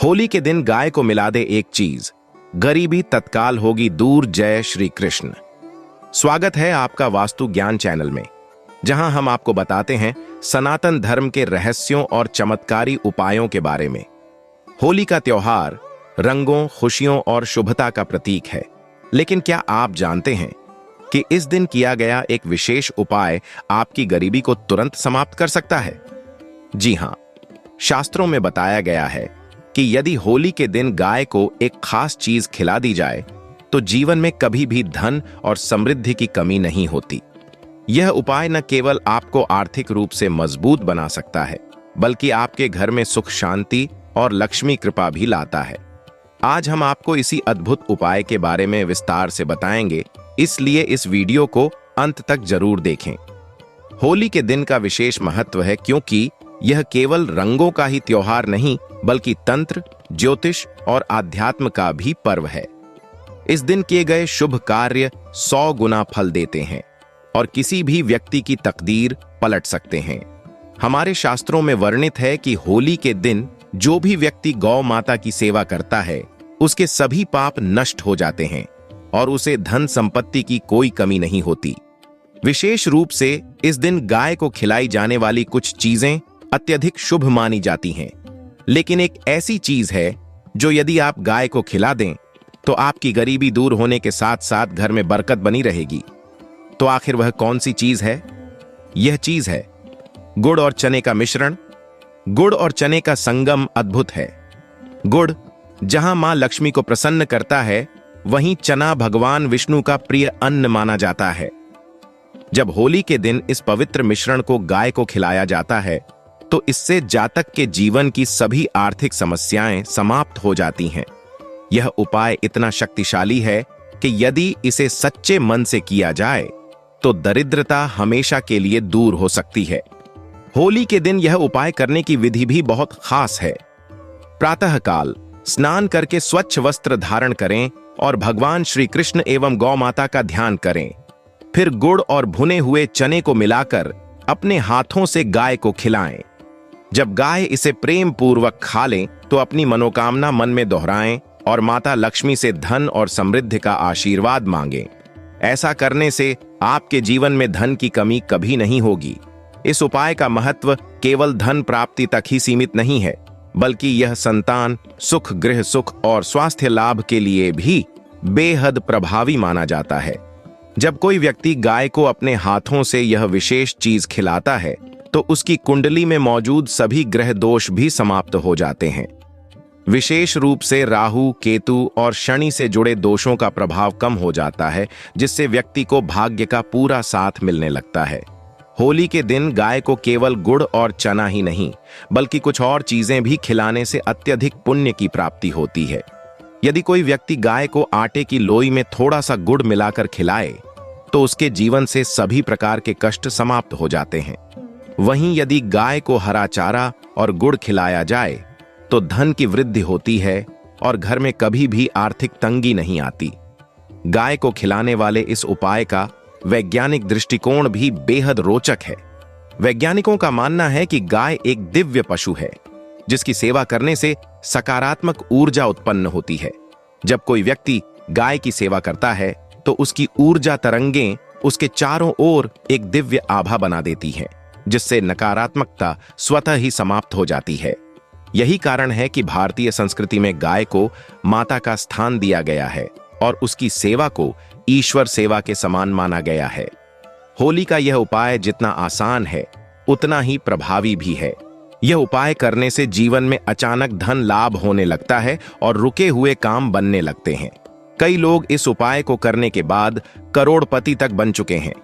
होली के दिन गाय को मिला दे एक चीज, गरीबी तत्काल होगी दूर। जय श्री कृष्ण। स्वागत है आपका वास्तु ज्ञान चैनल में, जहां हम आपको बताते हैं सनातन धर्म के रहस्यों और चमत्कारी उपायों के बारे में। होली का त्योहार रंगों, खुशियों और शुभता का प्रतीक है, लेकिन क्या आप जानते हैं कि इस दिन किया गया एक विशेष उपाय आपकी गरीबी को तुरंत समाप्त कर सकता है? जी हां, शास्त्रों में बताया गया है कि यदि होली के दिन गाय को एक खास चीज खिला दी जाए तो जीवन में कभी भी धन और समृद्धि की कमी नहीं होती। यह उपाय न केवल आपको आर्थिक रूप से मजबूत बना सकता है, बल्कि आपके घर में सुख, शांति और लक्ष्मी कृपा भी लाता है। आज हम आपको इसी अद्भुत उपाय के बारे में विस्तार से बताएंगे, इसलिए इस वीडियो को अंत तक जरूर देखें। होली के दिन का विशेष महत्व है क्योंकि यह केवल रंगों का ही त्योहार नहीं, बल्कि तंत्र, ज्योतिष और आध्यात्म का भी पर्व है। इस दिन किए गए शुभ कार्य 100 गुना फल देते हैं और किसी भी व्यक्ति की तकदीर पलट सकते हैं। हमारे शास्त्रों में वर्णित है कि होली के दिन जो भी व्यक्ति गौ माता की सेवा करता है, उसके सभी पाप नष्ट हो जाते हैं और उसे धन संपत्ति की कोई कमी नहीं होती। विशेष रूप से इस दिन गाय को खिलाई जाने वाली कुछ चीजें अत्यधिक शुभ मानी जाती हैं, लेकिन एक ऐसी चीज है जो यदि आप गाय को खिला दें तो आपकी गरीबी दूर होने के साथ साथ घर में बरकत बनी रहेगी। तो आखिर वह कौन सी चीज है? यह चीज है गुड़ और चने का मिश्रण। गुड़ और चने का संगम अद्भुत है। गुड़ जहां मां लक्ष्मी को प्रसन्न करता है, वहीं चना भगवान विष्णु का प्रिय अन्न माना जाता है। जब होली के दिन इस पवित्र मिश्रण को गाय को खिलाया जाता है तो इससे जातक के जीवन की सभी आर्थिक समस्याएं समाप्त हो जाती हैं। यह उपाय इतना शक्तिशाली है कि यदि इसे सच्चे मन से किया जाए तो दरिद्रता हमेशा के लिए दूर हो सकती है। होली के दिन यह उपाय करने की विधि भी बहुत खास है। प्रातःकाल स्नान करके स्वच्छ वस्त्र धारण करें और भगवान श्री कृष्ण एवं गौ माता का ध्यान करें। फिर गुड़ और भुने हुए चने को मिलाकर अपने हाथों से गाय को खिलाएं। जब गाय इसे प्रेम पूर्वक खा ले तो अपनी मनोकामना मन में दोहराएं और माता लक्ष्मी से धन और समृद्धि का आशीर्वाद मांगें। ऐसा करने से आपके जीवन में धन की कमी कभी नहीं होगी। इस उपाय का महत्व केवल धन प्राप्ति तक ही सीमित नहीं है, बल्कि यह संतान सुख, गृह सुख और स्वास्थ्य लाभ के लिए भी बेहद प्रभावी माना जाता है। जब कोई व्यक्ति गाय को अपने हाथों से यह विशेष चीज खिलाता है तो उसकी कुंडली में मौजूद सभी ग्रह दोष भी समाप्त हो जाते हैं। विशेष रूप से राहु, केतु और शनि से जुड़े दोषों का प्रभाव कम हो जाता है, जिससे व्यक्ति को भाग्य का पूरा साथ मिलने लगता है। होली के दिन गाय को केवल गुड़ और चना ही नहीं, बल्कि कुछ और चीजें भी खिलाने से अत्यधिक पुण्य की प्राप्ति होती है। यदि कोई व्यक्ति गाय को आटे की लोई में थोड़ा सा गुड़ मिलाकर खिलाए तो उसके जीवन से सभी प्रकार के कष्ट समाप्त हो जाते हैं। वहीं यदि गाय को हरा चारा और गुड़ खिलाया जाए तो धन की वृद्धि होती है और घर में कभी भी आर्थिक तंगी नहीं आती। गाय को खिलाने वाले इस उपाय का वैज्ञानिक दृष्टिकोण भी बेहद रोचक है। वैज्ञानिकों का मानना है कि गाय एक दिव्य पशु है, जिसकी सेवा करने से सकारात्मक ऊर्जा उत्पन्न होती है। जब कोई व्यक्ति गाय की सेवा करता है तो उसकी ऊर्जा तरंगें उसके चारों ओर एक दिव्य आभा बना देती हैं, जिससे नकारात्मकता स्वतः ही समाप्त हो जाती है। यही कारण है कि भारतीय संस्कृति में गाय को माता का स्थान दिया गया है और उसकी सेवा को ईश्वर सेवा के समान माना गया है। होली का यह उपाय जितना आसान है, उतना ही प्रभावी भी है। यह उपाय करने से जीवन में अचानक धन लाभ होने लगता है और रुके हुए काम बनने लगते हैं। कई लोग इस उपाय को करने के बाद करोड़पति तक बन चुके हैं।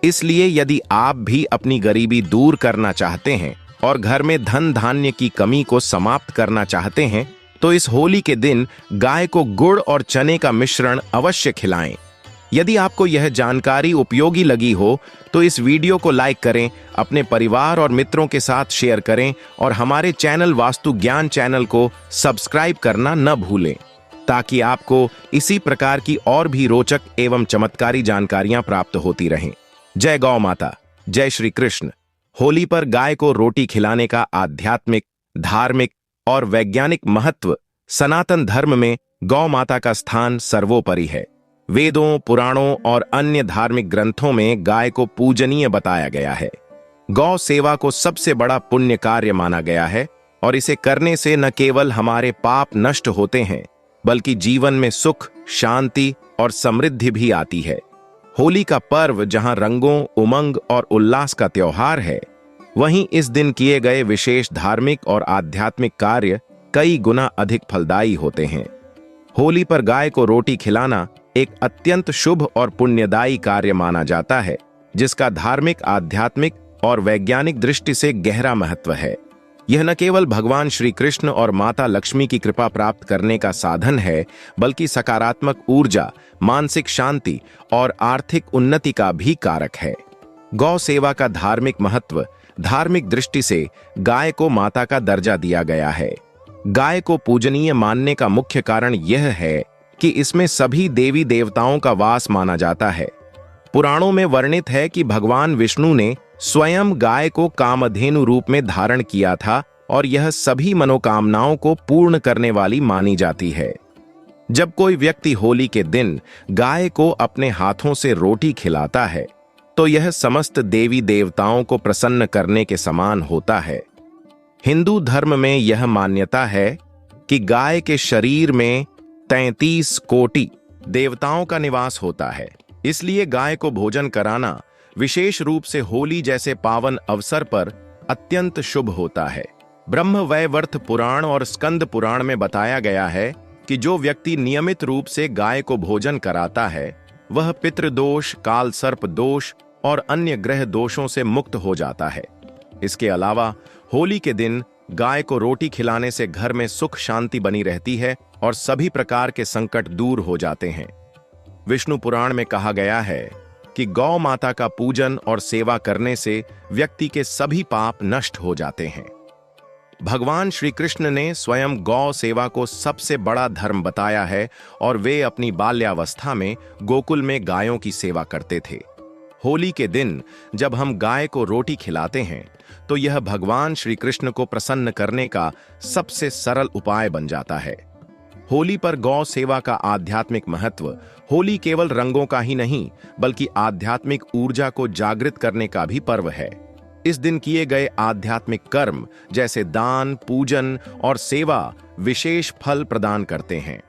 इसलिए यदि आप भी अपनी गरीबी दूर करना चाहते हैं और घर में धन धान्य की कमी को समाप्त करना चाहते हैं, तो इस होली के दिन गाय को गुड़ और चने का मिश्रण अवश्य खिलाएं। यदि आपको यह जानकारी उपयोगी लगी हो तो इस वीडियो को लाइक करें, अपने परिवार और मित्रों के साथ शेयर करें और हमारे चैनल वास्तु ज्ञान चैनल को सब्सक्राइब करना न भूलें, ताकि आपको इसी प्रकार की और भी रोचक एवं चमत्कारी जानकारियां प्राप्त होती रहें। जय गौ माता, जय श्री कृष्ण। होली पर गाय को रोटी खिलाने का आध्यात्मिक, धार्मिक और वैज्ञानिक महत्व, सनातन धर्म में गौ माता का स्थान सर्वोपरि है। वेदों, पुराणों और अन्य धार्मिक ग्रंथों में गाय को पूजनीय बताया गया है। गौ सेवा को सबसे बड़ा पुण्य कार्य माना गया है और इसे करने से न केवल हमारे पाप नष्ट होते हैं, बल्कि जीवन में सुख, शांति और समृद्धि भी आती है। होली का पर्व जहां रंगों, उमंग और उल्लास का त्योहार है, वहीं इस दिन किए गए विशेष धार्मिक और आध्यात्मिक कार्य कई गुना अधिक फलदायी होते हैं। होली पर गाय को रोटी खिलाना एक अत्यंत शुभ और पुण्यदायी कार्य माना जाता है, जिसका धार्मिक, आध्यात्मिक और वैज्ञानिक दृष्टि से गहरा महत्व है। यह न केवल भगवान श्री कृष्ण और माता लक्ष्मी की कृपा प्राप्त करने का साधन है, बल्कि सकारात्मक ऊर्जा, मानसिक शांति और आर्थिक उन्नति का भी कारक है। गौ सेवा का धार्मिक महत्व, धार्मिक दृष्टि से गाय को माता का दर्जा दिया गया है। गाय को पूजनीय मानने का मुख्य कारण यह है कि इसमें सभी देवी देवताओं का वास माना जाता है। पुराणों में वर्णित है कि भगवान विष्णु ने स्वयं गाय को कामधेनु रूप में धारण किया था और यह सभी मनोकामनाओं को पूर्ण करने वाली मानी जाती है। जब कोई व्यक्ति होली के दिन गाय को अपने हाथों से रोटी खिलाता है, तो यह समस्त देवी देवताओं को प्रसन्न करने के समान होता है। हिंदू धर्म में यह मान्यता है कि गाय के शरीर में 33 कोटि देवताओं का निवास होता है, इसलिए गाय को भोजन कराना विशेष रूप से होली जैसे पावन अवसर पर अत्यंत शुभ होता है। ब्रह्मवैवर्त पुराण और स्कंद पुराण में बताया गया है कि जो व्यक्ति नियमित रूप से गाय को भोजन कराता है, वह पितृदोष, काल सर्प दोष और अन्य ग्रह दोषों से मुक्त हो जाता है। इसके अलावा होली के दिन गाय को रोटी खिलाने से घर में सुख शांति बनी रहती है और सभी प्रकार के संकट दूर हो जाते हैं। विष्णु पुराण में कहा गया है कि गौ माता का पूजन और सेवा करने से व्यक्ति के सभी पाप नष्ट हो जाते हैं। भगवान श्री कृष्ण ने स्वयं गौ सेवा को सबसे बड़ा धर्म बताया है और वे अपनी बाल्यावस्था में गोकुल में गायों की सेवा करते थे। होली के दिन जब हम गाय को रोटी खिलाते हैं, तो यह भगवान श्री कृष्ण को प्रसन्न करने का सबसे सरल उपाय बन जाता है। होली पर गौ सेवा का आध्यात्मिक महत्व होली केवल रंगों का ही नहीं, बल्कि आध्यात्मिक ऊर्जा को जागृत करने का भी पर्व है। इस दिन किए गए आध्यात्मिक कर्म जैसे दान, पूजन और सेवा विशेष फल प्रदान करते हैं।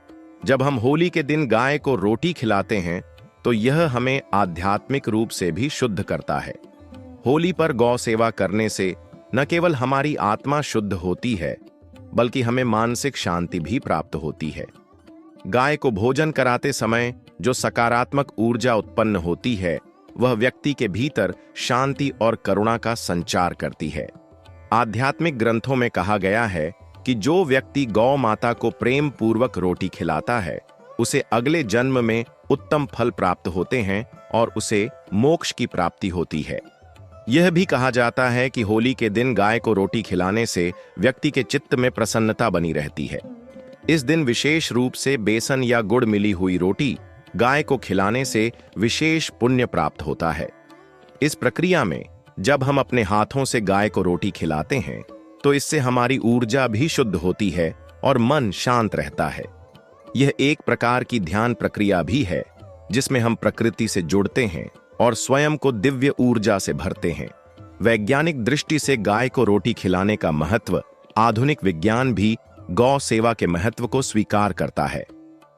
जब हम होली के दिन गाय को रोटी खिलाते हैं, तो यह हमें आध्यात्मिक रूप से भी शुद्ध करता है। होली पर गौ सेवा करने से न केवल हमारी आत्मा शुद्ध होती है, बल्कि हमें मानसिक शांति भी प्राप्त होती है। गाय को भोजन कराते समय जो सकारात्मक ऊर्जा उत्पन्न होती है, वह व्यक्ति के भीतर शांति और करुणा का संचार करती है। आध्यात्मिक ग्रंथों में कहा गया है कि जो व्यक्ति गौ माता को प्रेम पूर्वक रोटी खिलाता है, उसे अगले जन्म में उत्तम फल प्राप्त होते हैं और उसे मोक्ष की प्राप्ति होती है। यह भी कहा जाता है कि होली के दिन गाय को रोटी खिलाने से व्यक्ति के चित्त में प्रसन्नता बनी रहती है। इस दिन विशेष रूप से बेसन या गुड़ मिली हुई रोटी गाय को खिलाने से विशेष पुण्य प्राप्त होता है। इस प्रक्रिया में जब हम अपने हाथों से गाय को रोटी खिलाते हैं, तो इससे हमारी ऊर्जा भी शुद्ध होती है और मन शांत रहता है। यह एक प्रकार की ध्यान प्रक्रिया भी है, जिसमें हम प्रकृति से जुड़ते हैं और स्वयं को दिव्य ऊर्जा से भरते हैं। वैज्ञानिक दृष्टि से गाय को रोटी खिलाने का महत्व, आधुनिक विज्ञान भी गौ सेवा के महत्व को स्वीकार करता है।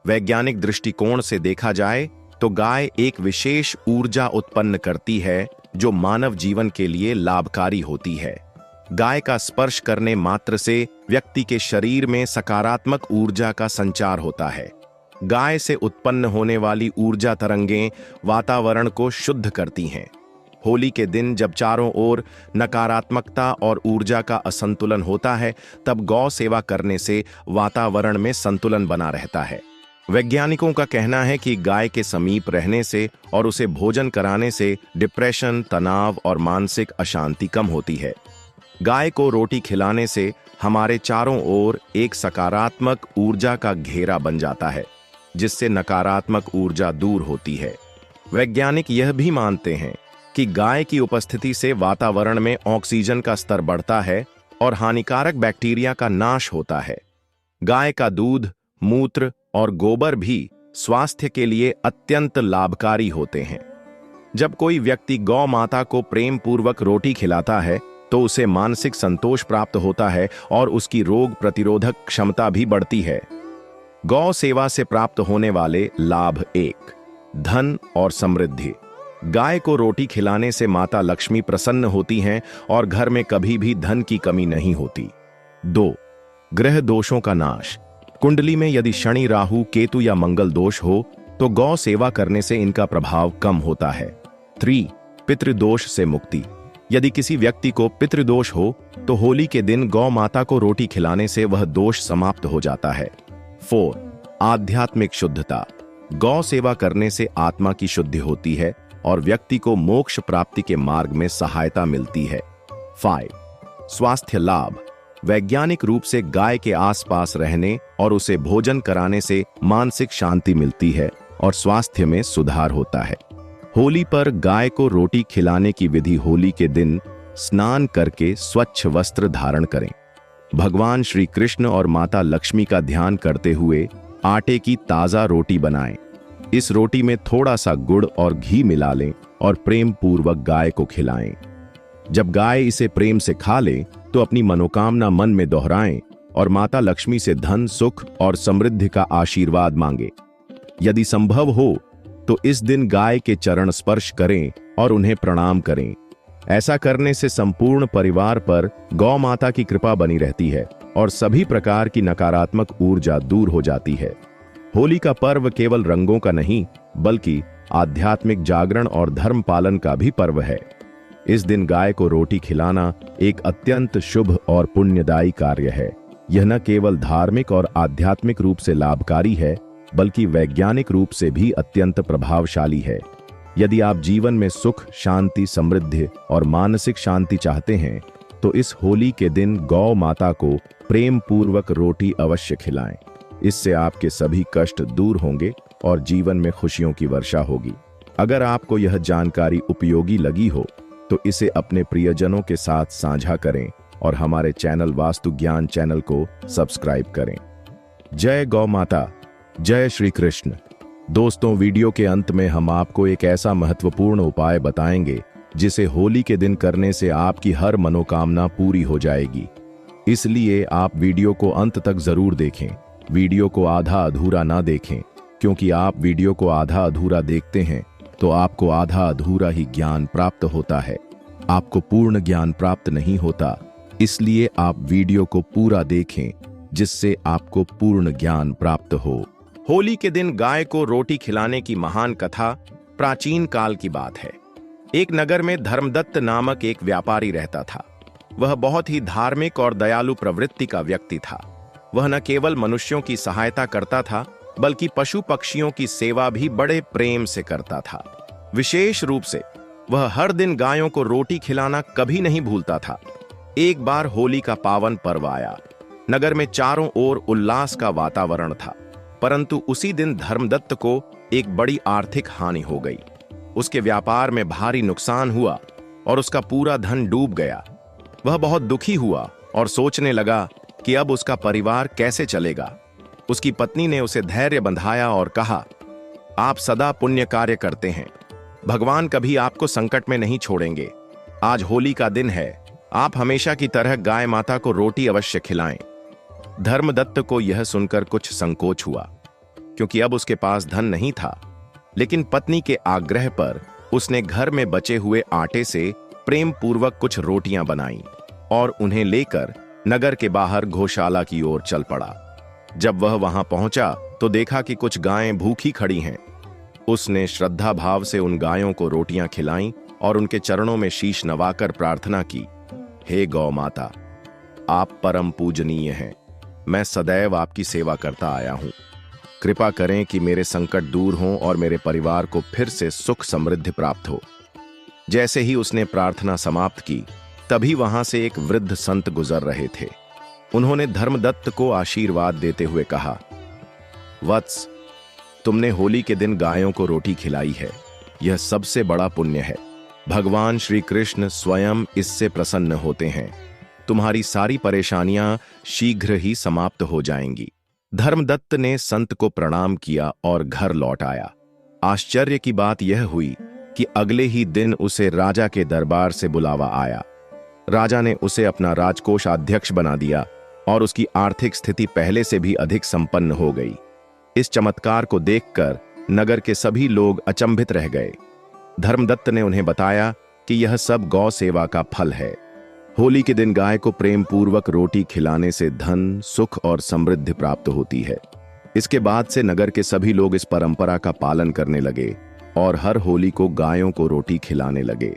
वैज्ञानिक दृष्टिकोण से देखा जाए तो गाय एक विशेष ऊर्जा उत्पन्न करती है, जो मानव जीवन के लिए लाभकारी होती है। गाय का स्पर्श करने मात्र से व्यक्ति के शरीर में सकारात्मक ऊर्जा का संचार होता है। गाय से उत्पन्न होने वाली ऊर्जा तरंगें वातावरण को शुद्ध करती हैं। होली के दिन जब चारों ओर नकारात्मकता और ऊर्जा का असंतुलन होता है, तब गौ सेवा करने से वातावरण में संतुलन बना रहता है। वैज्ञानिकों का कहना है कि गाय के समीप रहने से और उसे भोजन कराने से डिप्रेशन, तनाव और मानसिक अशांति कम होती है। गाय को रोटी खिलाने से हमारे चारों ओर एक सकारात्मक ऊर्जा का घेरा बन जाता है, जिससे नकारात्मक ऊर्जा दूर होती है। वैज्ञानिक यह भी मानते हैं कि गाय की उपस्थिति से वातावरण में ऑक्सीजन का स्तर बढ़ता है और हानिकारक बैक्टीरिया का नाश होता है। गाय का दूध, मूत्र और गोबर भी स्वास्थ्य के लिए अत्यंत लाभकारी होते हैं। जब कोई व्यक्ति गौ माता को प्रेम पूर्वक रोटी खिलाता है तो उसे मानसिक संतोष प्राप्त होता है और उसकी रोग प्रतिरोधक क्षमता भी बढ़ती है। गौ सेवा से प्राप्त होने वाले लाभ: 1. धन और समृद्धि। गाय को रोटी खिलाने से माता लक्ष्मी प्रसन्न होती हैं और घर में कभी भी धन की कमी नहीं होती। 2. ग्रह दोषों का नाश। कुंडली में यदि शनि, राहु, केतु या मंगल दोष हो तो गौ सेवा करने से इनका प्रभाव कम होता है। 3. पितृदोष से मुक्ति। यदि किसी व्यक्ति को पितृदोष हो तो होली के दिन गौ माता को रोटी खिलाने से वह दोष समाप्त हो जाता है। 4. आध्यात्मिक शुद्धता। गौ सेवा करने से आत्मा की शुद्धि होती है और व्यक्ति को मोक्ष प्राप्ति के मार्ग में सहायता मिलती है। 5. स्वास्थ्य लाभ। वैज्ञानिक रूप से गाय के आसपास रहने और उसे भोजन कराने से मानसिक शांति मिलती है और स्वास्थ्य में सुधार होता है। होली पर गाय को रोटी खिलाने की विधि: होली के दिन स्नान करके स्वच्छ वस्त्र धारण करें। भगवान श्री कृष्ण और माता लक्ष्मी का ध्यान करते हुए आटे की ताजा रोटी बनाएं। इस रोटी में थोड़ा सा गुड़ और घी मिला लें और प्रेम पूर्वक गाय को खिलाएं। जब गाय इसे प्रेम से खा ले तो अपनी मनोकामना मन में दोहराएं और माता लक्ष्मी से धन, सुख और समृद्धि का आशीर्वाद मांगे। यदि संभव हो तो इस दिन गाय के चरण स्पर्श करें और उन्हें प्रणाम करें। ऐसा करने से संपूर्ण परिवार पर गौ माता की कृपा बनी रहती है और सभी प्रकार की नकारात्मक ऊर्जा दूर हो जाती है। होली का पर्व केवल रंगों का नहीं बल्कि आध्यात्मिक जागरण और धर्म पालन का भी पर्व है। इस दिन गाय को रोटी खिलाना एक अत्यंत शुभ और पुण्यदायी कार्य है। यह न केवल धार्मिक और आध्यात्मिक रूप से लाभकारी है बल्कि वैज्ञानिक रूप से भी अत्यंत प्रभावशाली है। यदि आप जीवन में सुख, शांति, समृद्धि और मानसिक शांति चाहते हैं तो इस होली के दिन गौ माता को प्रेम पूर्वक रोटी अवश्य खिलाएं। इससे आपके सभी कष्ट दूर होंगे और जीवन में खुशियों की वर्षा होगी। अगर आपको यह जानकारी उपयोगी लगी हो तो इसे अपने प्रियजनों के साथ साझा करें और हमारे चैनल वास्तु ज्ञान चैनल को सब्सक्राइब करें। जय गौ माता, जय श्री कृष्ण। दोस्तों, वीडियो के अंत में हम आपको एक ऐसा महत्वपूर्ण उपाय बताएंगे जिसे होली के दिन करने से आपकी हर मनोकामना पूरी हो जाएगी। इसलिए आप वीडियो को अंत तक जरूर देखें। वीडियो को आधा अधूरा ना देखें, क्योंकि आप वीडियो को आधा अधूरा देखते हैं तो आपको आधा अधूरा ही ज्ञान प्राप्त होता है, आपको पूर्ण ज्ञान प्राप्त नहीं होता। इसलिए आप वीडियो को पूरा देखें जिससे आपको पूर्ण ज्ञान प्राप्त हो। होली के दिन गाय को रोटी खिलाने की महान कथा प्राचीन काल की बात है। एक नगर में धर्मदत्त नामक एक व्यापारी रहता था। वह बहुत ही धार्मिक और दयालु प्रवृत्ति का व्यक्ति था। वह न केवल मनुष्यों की सहायता करता था बल्कि पशु पक्षियों की सेवा भी बड़े प्रेम से करता था। विशेष रूप से वह हर दिन गायों को रोटी खिलाना कभी नहीं भूलता था। एक बार होली का पावन पर्व आया। नगर में चारों ओर उल्लास का वातावरण था, परंतु उसी दिन धर्मदत्त को एक बड़ी आर्थिक हानि हो गई। उसके व्यापार में भारी नुकसान हुआ और उसका पूरा धन डूब गया। वह बहुत दुखी हुआ और सोचने लगा कि अब उसका परिवार कैसे चलेगा। उसकी पत्नी ने उसे धैर्य बंधाया और कहा, आप सदा पुण्य कार्य करते हैं, भगवान कभी आपको संकट में नहीं छोड़ेंगे। आज होली का दिन है, आप हमेशा की तरह गाय माता को रोटी अवश्य खिलाएं। धर्मदत्त को यह सुनकर कुछ संकोच हुआ, क्योंकि अब उसके पास धन नहीं था, लेकिन पत्नी के आग्रह पर उसने घर में बचे हुए आटे से प्रेम पूर्वक कुछ रोटियां बनाईं और उन्हें लेकर नगर के बाहर गौशाला की ओर चल पड़ा। जब वह वहां पहुंचा तो देखा कि कुछ गायें भूखी खड़ी हैं। उसने श्रद्धा भाव से उन गायों को रोटियां खिलाईं और उनके चरणों में शीश नवाकर प्रार्थना की, हे गौ माता, आप परम पूजनीय हैं। मैं सदैव आपकी सेवा करता आया हूं। कृपा करें कि मेरे संकट दूर हों और मेरे परिवार को फिर से सुख समृद्धि प्राप्त हो। जैसे ही उसने प्रार्थना समाप्त की, तभी वहां से एक वृद्ध संत गुजर रहे थे। उन्होंने धर्मदत्त को आशीर्वाद देते हुए कहा, वत्स, तुमने होली के दिन गायों को रोटी खिलाई है, यह सबसे बड़ा पुण्य है। भगवान श्री कृष्ण स्वयं इससे प्रसन्न होते हैं। तुम्हारी सारी परेशानियां शीघ्र ही समाप्त हो जाएंगी। धर्मदत्त ने संत को प्रणाम किया और घर लौट आया। आश्चर्य की बात यह हुई कि अगले ही दिन उसे राजा के दरबार से बुलावा आया। राजा ने उसे अपना राजकोषाध्यक्ष बना दिया और उसकी आर्थिक स्थिति पहले से भी अधिक संपन्न हो गई। इस चमत्कार को देखकर नगर के सभी लोग अचंभित रह गए। धर्मदत्त ने उन्हें बताया कि यह सब गौ सेवा का फल है। होली के दिन गाय को प्रेम पूर्वक रोटी खिलाने से धन, सुख और समृद्धि प्राप्त होती है। इसके बाद से नगर के सभी लोग इस परंपरा का पालन करने लगे और हर होली को गायों को रोटी खिलाने लगे।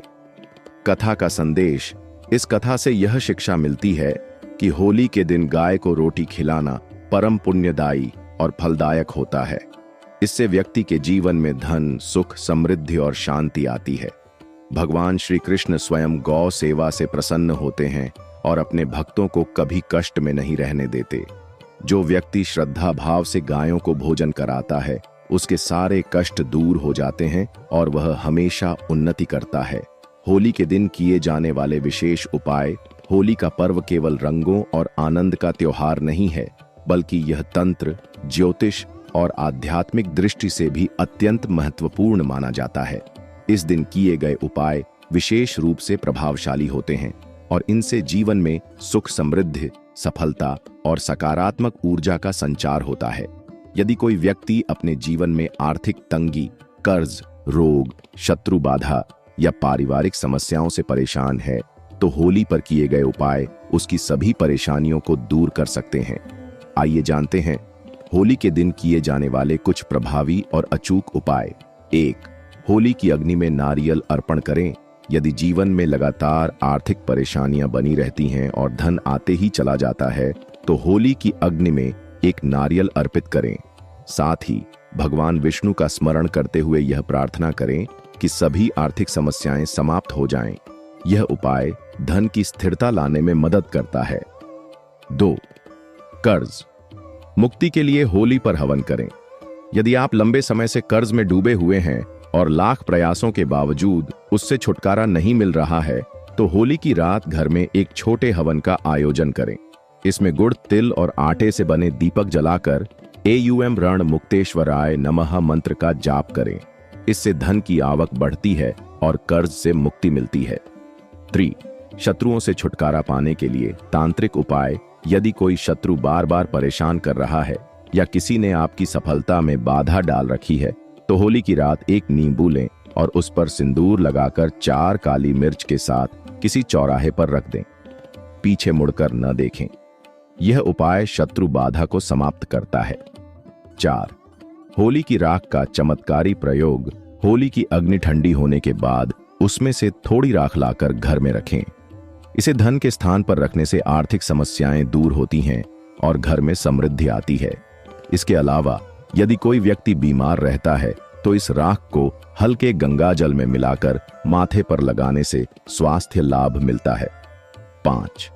कथा का संदेश: इस कथा से यह शिक्षा मिलती है कि होली के दिन गाय को रोटी खिलाना परम पुण्यदायी और फलदायक होता है। इससे व्यक्ति के जीवन में धन, सुख, समृद्धि और शांति आती है। भगवान श्री कृष्ण स्वयं गौ सेवा से प्रसन्न होते हैं और अपने भक्तों को कभी कष्ट में नहीं रहने देते। जो व्यक्ति श्रद्धा भाव से गायों को भोजन कराता है, उसके सारे कष्ट दूर हो जाते हैं और वह हमेशा उन्नति करता है। होली के दिन किए जाने वाले विशेष उपाय: होली का पर्व केवल रंगों और आनंद का त्योहार नहीं है, बल्कि यह तंत्र, ज्योतिष और आध्यात्मिक दृष्टि से भी अत्यंत महत्वपूर्ण माना जाता है। इस दिन किए गए उपाय विशेष रूप से प्रभावशाली होते हैं और इनसे जीवन में सुख, समृद्धि, सफलता और सकारात्मक ऊर्जा का संचार होता है। यदि कोई व्यक्ति अपने जीवन में आर्थिक तंगी, कर्ज, रोग, शत्रु बाधा या पारिवारिक समस्याओं से परेशान है, तो होली पर किए गए उपाय उसकी सभी परेशानियों को दूर कर सकते हैं। आइए जानते हैं होली के दिन किए जाने वाले कुछ प्रभावी और अचूक उपाय। 1. होली की अग्नि में नारियल अर्पण करें। यदि जीवन में लगातार आर्थिक परेशानियां बनी रहती हैं और धन आते ही चला जाता है, तो होली की अग्नि में एक नारियल अर्पित करें। साथ ही भगवान विष्णु का स्मरण करते हुए यह प्रार्थना करें कि सभी आर्थिक समस्याएं समाप्त हो जाएं। यह उपाय धन की स्थिरता लाने में मदद करता है। 2. कर्ज मुक्ति के लिए होली पर हवन करें। यदि आप लंबे समय से कर्ज में डूबे हुए हैं और लाख प्रयासों के बावजूद उससे छुटकारा नहीं मिल रहा है, तो होली की रात घर में एक छोटे हवन का आयोजन करें। इसमें गुड़, तिल और आटे से बने दीपक जलाकर एयम रण मुक्तेश्वराय नमः मंत्र का जाप करें। इससे धन की आवक बढ़ती है और कर्ज से मुक्ति मिलती है। 3. शत्रुओं से छुटकारा पाने के लिए तांत्रिक उपाय। यदि कोई शत्रु बार बार परेशान कर रहा है या किसी ने आपकी सफलता में बाधा डाल रखी है, तो होली की रात एक नींबू लें और उस पर सिंदूर लगाकर 4 काली मिर्च के साथ किसी चौराहे पर रख दें। पीछे मुड़कर न देखें। यह उपाय शत्रु बाधा को समाप्त करता है। 4. होली की राख का चमत्कारी प्रयोग। होली की अग्नि ठंडी होने के बाद उसमें से थोड़ी राख लाकर घर में रखें। इसे धन के स्थान पर रखने से आर्थिक समस्याएं दूर होती हैं और घर में समृद्धि आती है। इसके अलावा यदि कोई व्यक्ति बीमार रहता है, तो इस राख को हल्के गंगा जल में मिलाकर माथे पर लगाने से स्वास्थ्य लाभ मिलता है। 5.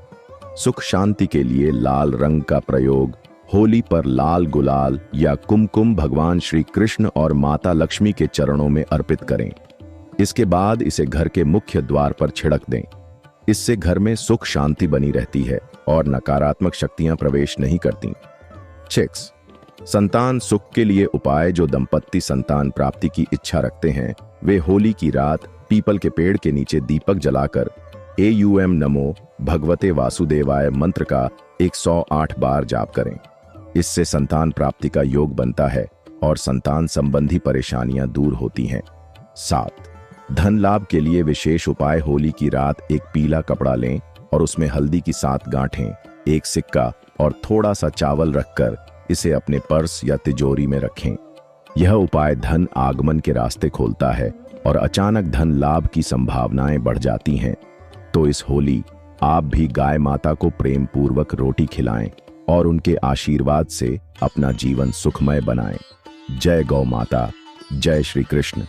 सुख शांति के लिए लाल रंग का प्रयोग। होली पर लाल गुलाल या कुमकुम भगवान श्री कृष्ण और माता लक्ष्मी के चरणों में अर्पित करें। इसके बाद इसे घर के मुख्य द्वार पर छिड़क दें। इससे घर में सुख शांति बनी रहती है और नकारात्मक शक्तियां प्रवेश नहीं करती। 6. संतान सुख के लिए उपाय। जो दंपत्ति संतान प्राप्ति की इच्छा रखते हैं, वे होली की रात पीपल के पेड़ के नीचे दीपक जलाकर एयम नमो भगवते वासुदेवाय मंत्र का 108 बार जाप करें। इससे संतान प्राप्ति का योग बनता है और संतान संबंधी परेशानियां दूर होती हैं। 7. धन लाभ के लिए विशेष उपाय। होली की रात एक पीला कपड़ा लें और उसमें हल्दी की 7 गांठें, एक सिक्का और थोड़ा सा चावल रखकर इसे अपने पर्स या तिजोरी में रखें। यह उपाय धन आगमन के रास्ते खोलता है और अचानक धन लाभ की संभावनाएं बढ़ जाती हैं। तो इस होली आप भी गाय माता को प्रेम पूर्वक रोटी खिलाएं और उनके आशीर्वाद से अपना जीवन सुखमय बनाएं। जय गौ माता, जय श्री कृष्ण।